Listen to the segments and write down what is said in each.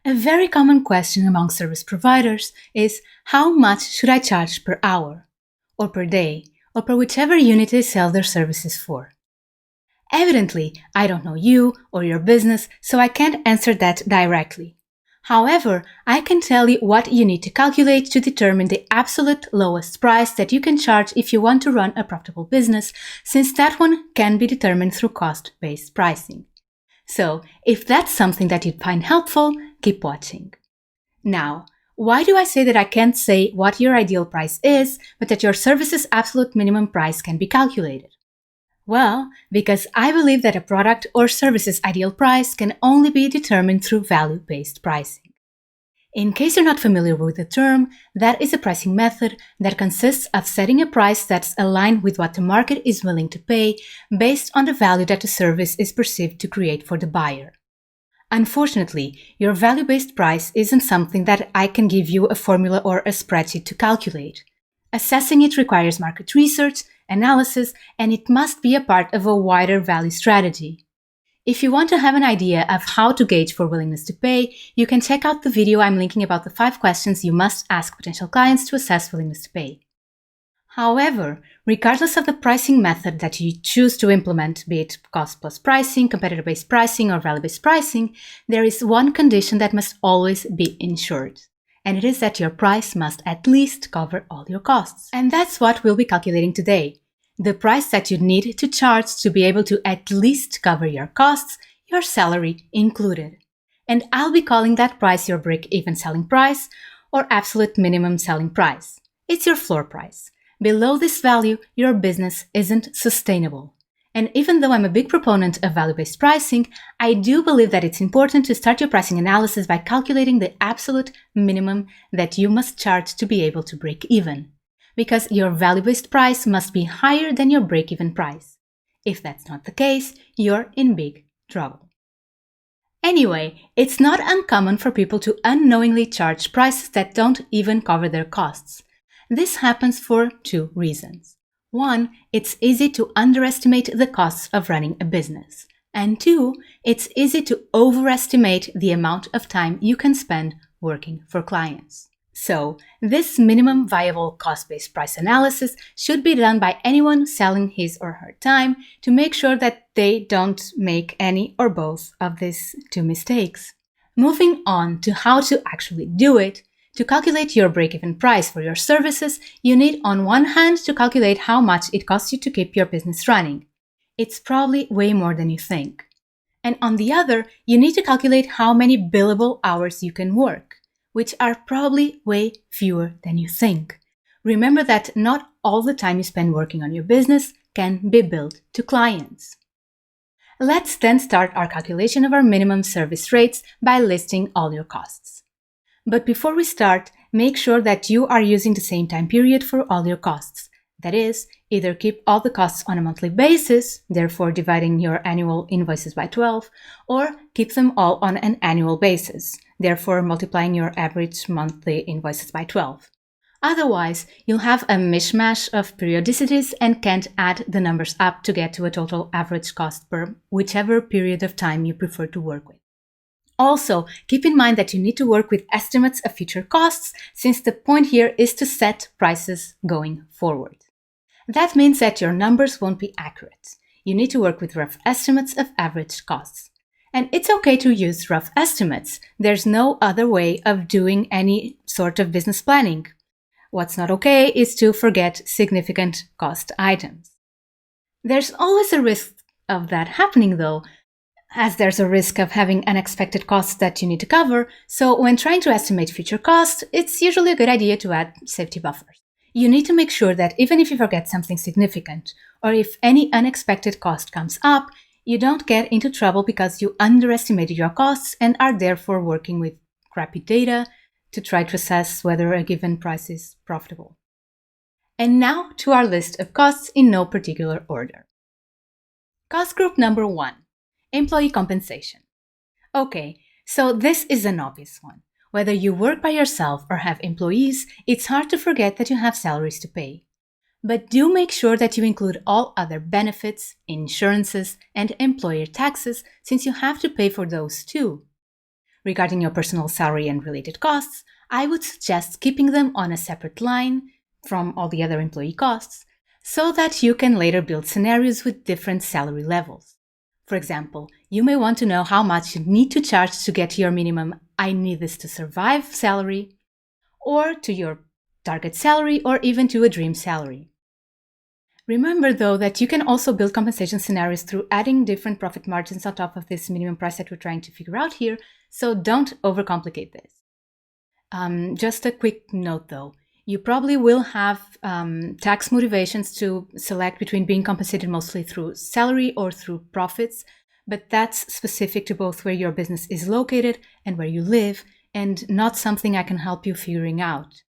A very common question among service providers is how much should I charge per hour, or per day, or per whichever unit they sell their services for? Evidently, I don't know you or your business, so I can't answer that directly. However, I can tell you what you need to calculate to determine the absolute lowest price that you can charge if you want to run a profitable business, since that one can be determined through cost-based pricing. So, if that's something that you'd find helpful, keep watching. Now, why do I say that I can't say what your ideal price is, but that your service's absolute minimum price can be calculated? Well, because I believe that a product or service's ideal price can only be determined through value-based pricing. In case you're not familiar with the term, that is a pricing method that consists of setting a price that's aligned with what the market is willing to pay based on the value that the service is perceived to create for the buyer. Unfortunately, your value-based price isn't something that I can give you a formula or a spreadsheet to calculate. Assessing it requires market research, analysis, and it must be a part of a wider value strategy. If you want to have an idea of how to gauge for willingness to pay, you can check out the video I'm linking about the 5 questions you must ask potential clients to assess willingness to pay. However, regardless of the pricing method that you choose to implement, be it cost plus pricing, competitor-based pricing, or value-based pricing, there is one condition that must always be ensured. And it is that your price must at least cover all your costs. And that's what we'll be calculating today. The price that you need to charge to be able to at least cover your costs, your salary included. And I'll be calling that price your break-even selling price or absolute minimum selling price. It's your floor price. Below this value, your business isn't sustainable. And even though I'm a big proponent of value-based pricing, I do believe that it's important to start your pricing analysis by calculating the absolute minimum that you must charge to be able to break even. Because your value-based price must be higher than your break-even price. If that's not the case, you're in big trouble. Anyway, it's not uncommon for people to unknowingly charge prices that don't even cover their costs. This happens for 2 reasons. 1, it's easy to underestimate the costs of running a business. And 2, it's easy to overestimate the amount of time you can spend working for clients. So, this minimum viable cost-based price analysis should be done by anyone selling his or her time to make sure that they don't make any or both of these 2 mistakes. Moving on to how to actually do it, to calculate your break-even price for your services, you need on one hand to calculate how much it costs you to keep your business running. It's probably way more than you think. And on the other, you need to calculate how many billable hours you can work, which are probably way fewer than you think. Remember that not all the time you spend working on your business can be billed to clients. Let's then start our calculation of our minimum service rates by listing all your costs. But before we start, make sure that you are using the same time period for all your costs. That is, either keep all the costs on a monthly basis, therefore dividing your annual invoices by 12, or keep them all on an annual basis, therefore multiplying your average monthly invoices by 12. Otherwise, you'll have a mishmash of periodicities and can't add the numbers up to get to a total average cost per whichever period of time you prefer to work with. Also, keep in mind that you need to work with estimates of future costs, since the point here is to set prices going forward. That means that your numbers won't be accurate. You need to work with rough estimates of average costs. And it's okay to use rough estimates. There's no other way of doing any sort of business planning. What's not okay is to forget significant cost items. There's always a risk of that happening though, as there's a risk of having unexpected costs that you need to cover, so when trying to estimate future costs, it's usually a good idea to add safety buffers. You need to make sure that even if you forget something significant, or if any unexpected cost comes up, you don't get into trouble because you underestimated your costs and are therefore working with crappy data to try to assess whether a given price is profitable. And now to our list of costs in no particular order. Cost group number 1. Employee compensation. Okay, so this is an obvious one. Whether you work by yourself or have employees, it's hard to forget that you have salaries to pay. But do make sure that you include all other benefits, insurances, and employer taxes, since you have to pay for those too. Regarding your personal salary and related costs, I would suggest keeping them on a separate line from all the other employee costs so that you can later build scenarios with different salary levels. For example, you may want to know how much you need to charge to get to your minimum "I need this to survive" salary, or to your target salary, or even to a dream salary. Remember, though, that you can also build compensation scenarios through adding different profit margins on top of this minimum price that we're trying to figure out here, so don't overcomplicate this. Just a quick note, though. You probably will have tax motivations to select between being compensated mostly through salary or through profits, but that's specific to both where your business is located and where you live, and not something I can help you figuring out.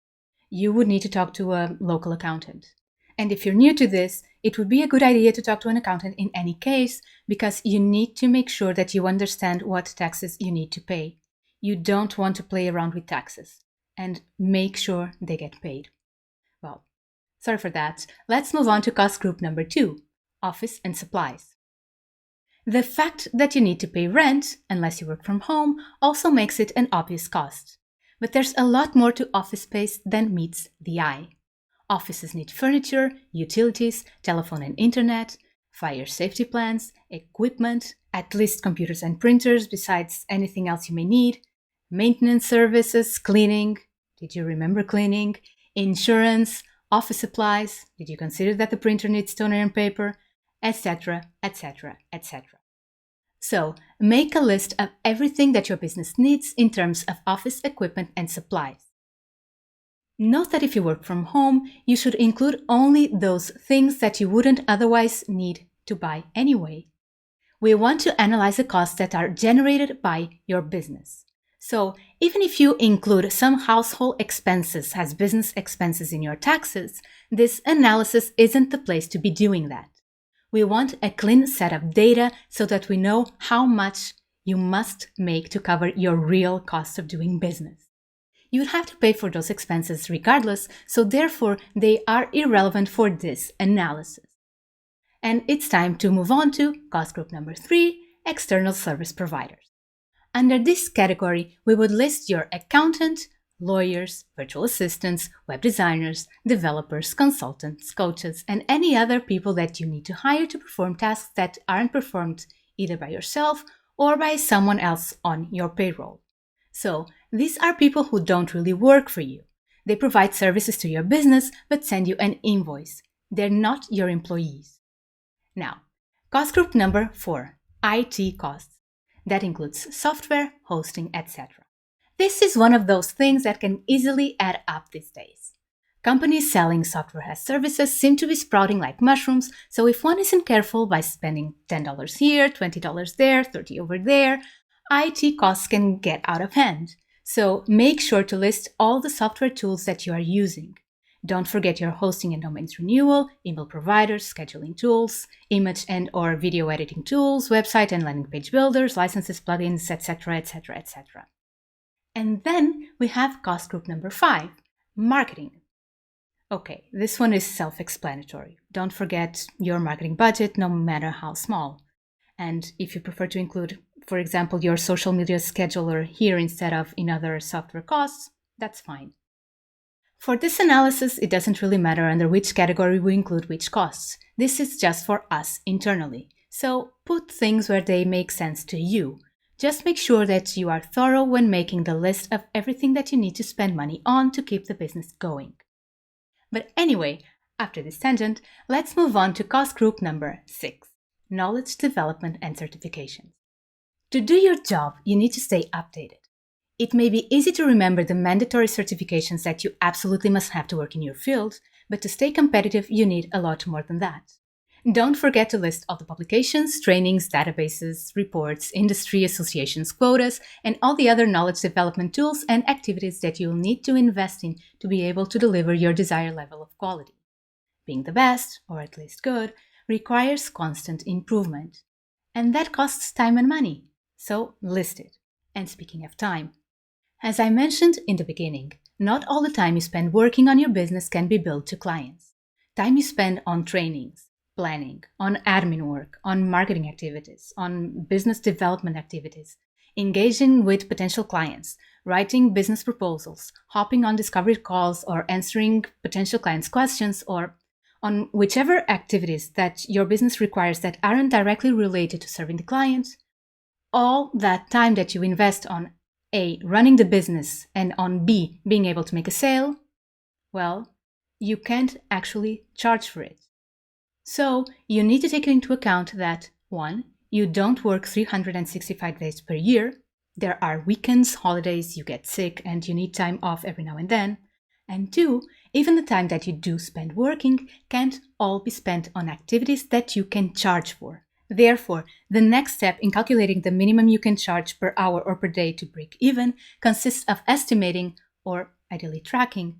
You would need to talk to a local accountant. And if you're new to this, it would be a good idea to talk to an accountant in any case, because you need to make sure that you understand what taxes you need to pay. You don't want to play around with taxes, and make sure they get paid. Well, sorry for that. Let's move on to cost group number 2, office and supplies. The fact that you need to pay rent, unless you work from home, also makes it an obvious cost. But there's a lot more to office space than meets the eye. Offices need furniture, utilities, telephone and internet, fire safety plans, equipment, at least computers and printers besides anything else you may need, maintenance services, cleaning, did you remember cleaning, insurance, office supplies, did you consider that the printer needs toner and paper, etc., etc., etc. So, make a list of everything that your business needs in terms of office equipment and supplies. Note that if you work from home, you should include only those things that you wouldn't otherwise need to buy anyway. We want to analyze the costs that are generated by your business. So, even if you include some household expenses as business expenses in your taxes, this analysis isn't the place to be doing that. We want a clean set of data so that we know how much you must make to cover your real cost of doing business. You would have to pay for those expenses regardless, so therefore they are irrelevant for this analysis. And it's time to move on to cost group number 3, external service providers. Under this category, we would list your accountant, lawyers, virtual assistants, web designers, developers, consultants, coaches, and any other people that you need to hire to perform tasks that aren't performed either by yourself or by someone else on your payroll. So, these are people who don't really work for you. They provide services to your business but send you an invoice. They're not your employees. Now, cost group number 4, IT costs. That includes software, hosting, etc. This is one of those things that can easily add up these days. Companies selling software as services seem to be sprouting like mushrooms, so if one isn't careful by spending $10 here, $20 there, $30 over there, IT costs can get out of hand. So make sure to list all the software tools that you are using. Don't forget your hosting and domains renewal, email providers, scheduling tools, image and or video editing tools, website and landing page builders, licenses, plugins, etc., etc., etc. And then we have cost group number 5, marketing. Okay, this one is self-explanatory. Don't forget your marketing budget, no matter how small. And if you prefer to include, for example, your social media scheduler here instead of in other software costs, that's fine. For this analysis, it doesn't really matter under which category we include which costs. This is just for us internally. So put things where they make sense to you. Just make sure that you are thorough when making the list of everything that you need to spend money on to keep the business going. But anyway, after this tangent, let's move on to cost group number 6, knowledge development and certifications. To do your job, you need to stay updated. It may be easy to remember the mandatory certifications that you absolutely must have to work in your field, but to stay competitive, you need a lot more than that. Don't forget to list all the publications, trainings, databases, reports, industry associations, quotas, and all the other knowledge development tools and activities that you'll need to invest in to be able to deliver your desired level of quality. Being the best, or at least good, requires constant improvement. And that costs time and money. So list it. And speaking of time, as I mentioned in the beginning, not all the time you spend working on your business can be billed to clients. Time you spend on trainings, planning, on admin work, on marketing activities, on business development activities, engaging with potential clients, writing business proposals, hopping on discovery calls, or answering potential clients' questions, or on whichever activities that your business requires that aren't directly related to serving the client, all that time that you invest on A, running the business, and on B, being able to make a sale, well, you can't actually charge for it. So you need to take into account that 1, you don't work 365 days per year. There are weekends, holidays, you get sick, and you need time off every now and then. And 2, even the time that you do spend working can't all be spent on activities that you can charge for. Therefore, the next step in calculating the minimum you can charge per hour or per day to break even consists of estimating, or ideally tracking,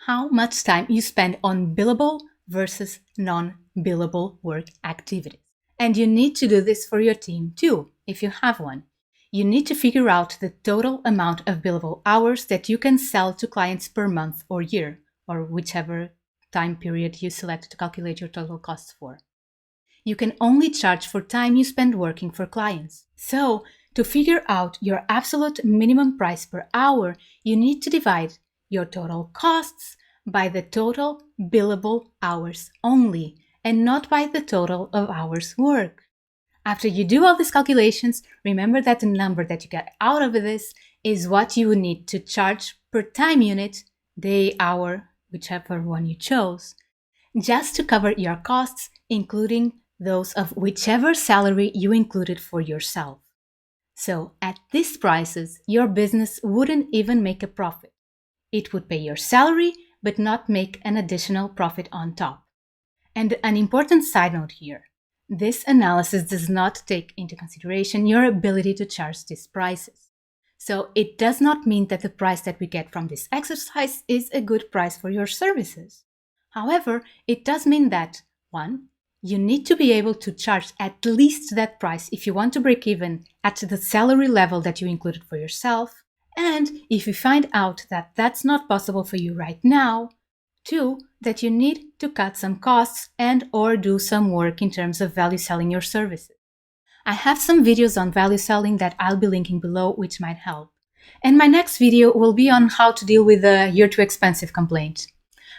how much time you spend on billable versus non-billable work activities. And you need to do this for your team too, if you have one. You need to figure out the total amount of billable hours that you can sell to clients per month or year, or whichever time period you select to calculate your total costs for. You can only charge for time you spend working for clients. So, to figure out your absolute minimum price per hour, you need to divide your total costs by the total billable hours only, and not by the total of hours worked. After you do all these calculations, remember that the number that you get out of this is what you would need to charge per time unit, day, hour, whichever one you chose, just to cover your costs, including those of whichever salary you included for yourself. So at these prices, your business wouldn't even make a profit. It would pay your salary, but not make an additional profit on top. And an important side note here, this analysis does not take into consideration your ability to charge these prices. So it does not mean that the price that we get from this exercise is a good price for your services. However, it does mean that 1, you need to be able to charge at least that price if you want to break even at the salary level that you included for yourself. And if you find out that that's not possible for you right now, 2, that you need to cut some costs and or do some work in terms of value selling your services. I have some videos on value selling that I'll be linking below, which might help. And my next video will be on how to deal with the "you're too expensive" complaint.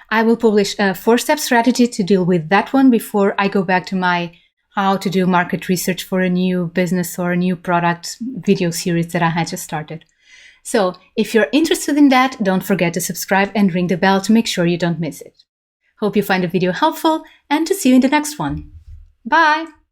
I will publish a 4-step strategy to deal with that one before I go back to my how to do market research for a new business or a new product video series that I had just started. So if you're interested in that, don't forget to subscribe and ring the bell to make sure you don't miss it. Hope you find the video helpful and to see you in the next one. Bye!